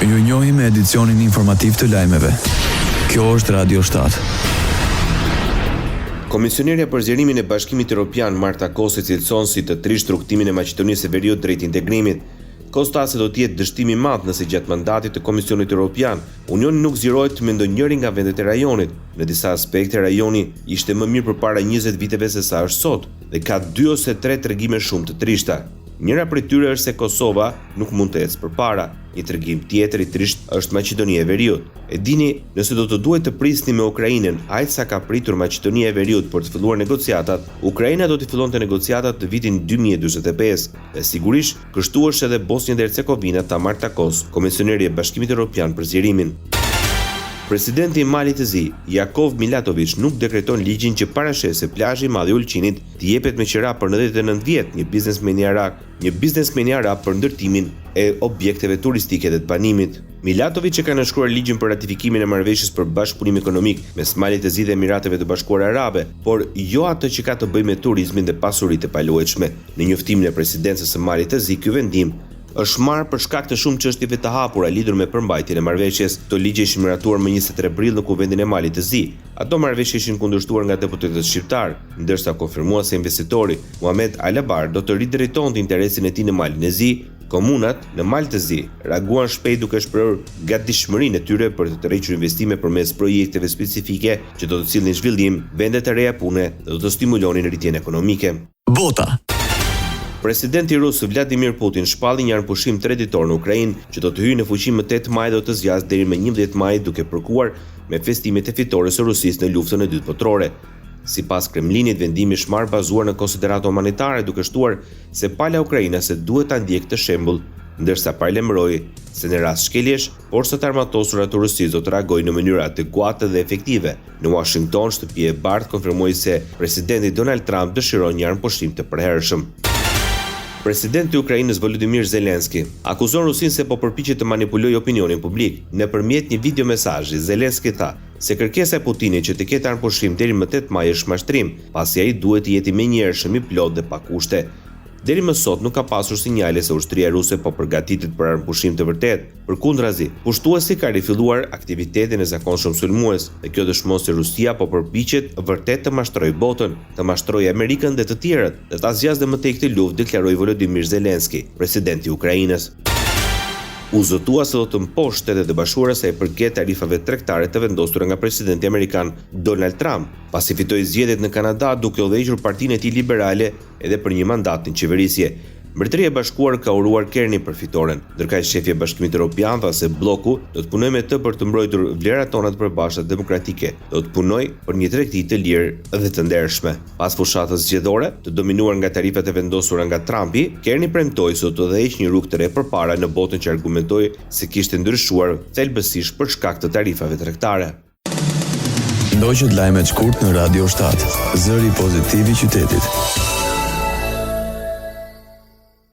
Ju njohim me edicionin informativ të lajmeve. Kjo është Radio 7. Komisionerja për zgjerimin e Bashkimit Evropian Marta Kosi cilëson si të trisht rrugtimin e Maqedonisë së Veriut drejt integrimit. Kosta se do të jetë dështim i madh nëse gjatë mandatit të Komisionit Evropian, Unioni nuk zgjerohet me ndonjërin nga vendet e rajonit. Në disa aspekte rajoni ishte më mirë përpara 20 viteve se sa është sot dhe ka 2 ose 3 tregime shumë të trishta. Njëra prej tyre është se Kosova nuk mund të ecë përpara. Një tregim tjetër i trisht është Maqedonia e Veriut. E dini, nëse do të duhet të prisni me Ukrainën, aq sa ka pritur Maqedonia e Veriut për të filluar negociatat, Ukraina do të fillonte negociatat në vitin 2045. Dhe sigurisht, kështu është edhe Bosnia dhe Hercegovina, ta Marta Kos, komisioneri i Bashkimit Evropian për zgjerimin. Presidenti i Malit të Zi, Jakov Milatović, nuk dekreton ligjin që parashes se plazhi i Madh i Ulqinit të jepet me qira për 99 vjet një biznesmeni arab për ndërtimin e objekteve turistike dhe të banimit. Milatović e ka nënshkruar ligjin për ratifikimin e marrëveshjes për bashkëpunim ekonomik mes Malit të Zi dhe Emirateve të Bashkuara Arabe, por jo atë që ka të bëjë me turizmin dhe pasuritë e paluajtshme. Në njoftimin e presidencës së Malit të Zi, ky vendim është marrë për shkak të shumë çështjeve të hapura lidhur me përmbajtjen e marrëveshjes. Këto ligje ishin miratuar më 23 prill në Kuvendin e Malit të Zi. Ato marrëveshje ishin kundërshtuar nga deputetët shqiptar, ndërsa konfirmuesi investitori Muhamet Alabar do të ridrejtonte interesin e tij në Malin e Zi. Komunat në Mal të Zi reaguan shpejt duke shprehur gatishmërinë e tyre për të tërhequr investime përmes projekteve specifike që do të sillnin zhvillim, vende të reja pune dhe do të stimulonin rritjen ekonomike. Bota. Presidenti rus Vladimir Putin shpalli një armpushim 3 ditor në Ukrainë që do të hyjë në fuqi më 8 maj dhe do të zgjasë deri më 11 maj duke përkuar me festimet e fitores së Rusisë në luftën e dytë botërore. Sipas Kremlinit, vendimi është marrë bazuar në konsiderata humanitare duke shtuar se pala ukrainase duhet ta ndjekë të shembull, ndërsa paralajmëroi se në rast shkeljesh, forcat armatosura të Rusisë do të reagojnë në mënyrë adekuate dhe efektive. Në Washington, shtëpia e bardhë konfirmoi se presidenti Donald Trump dëshiron një armpushim të përhershëm. Presidenti i Ukrainës Volodymyr Zelensky akuzon Rusinë se po përpiqet të manipulojë opinionin publik. Nëpërmjet një videomesazhi, Zelensky tha se kërkesa e Putinit që të ketë armpushim deri më 8 maj është mashtrim, pasi ai duhet të jetë i menjëhershëm, i plotë dhe pa kushte. Deri më sot nuk ka pasur sinjale se ushtria ruse po përgatitet për armpushim të vërtet. Përkundrazi, pushtuesi ka rifilluar aktivitetin e zakonshëm sulmues dhe kjo dëshmon se Rusia po përpiqet vërtet të mashtrojë botën, të mashtrojë Amerikën dhe të tjerët, dhe ta zgjasë më tej këtë luftë, deklaroi Volodymyr Zelensky, presidenti i Ukrainës. U zotua se do të mposhtë Shtetet e Bashkuara sa i përket tarifave tregtare të vendosura nga presidenti amerikan Donald Trump, pasi fitoi zgjedhjet në Kanada duke udhëhequr partinë e tij liberale edhe për një mandat në qeverisje. Mbretëria e Bashkuar ka uruar Kernin për fitoren, ndërkaq shefi i Bashkimit Evropian tha se bloku do të punojë me të për të mbrojtur vlerat tona të përbashkëta demokratike, do të punojë për një tregti të lirë dhe të ndershme. Pas fushatës zgjedhore, të dominuar nga tarifat e vendosura nga Trumpi, Kerni premtoi se do të udhëheqë një rrugë të re përpara në botën që argumentoi se kishte ndryshuar thelbësisht për shkak të tarifave tregtare. Ndoqët lajmet shkurt në Radio 7, zëri pozitiv i qytetit.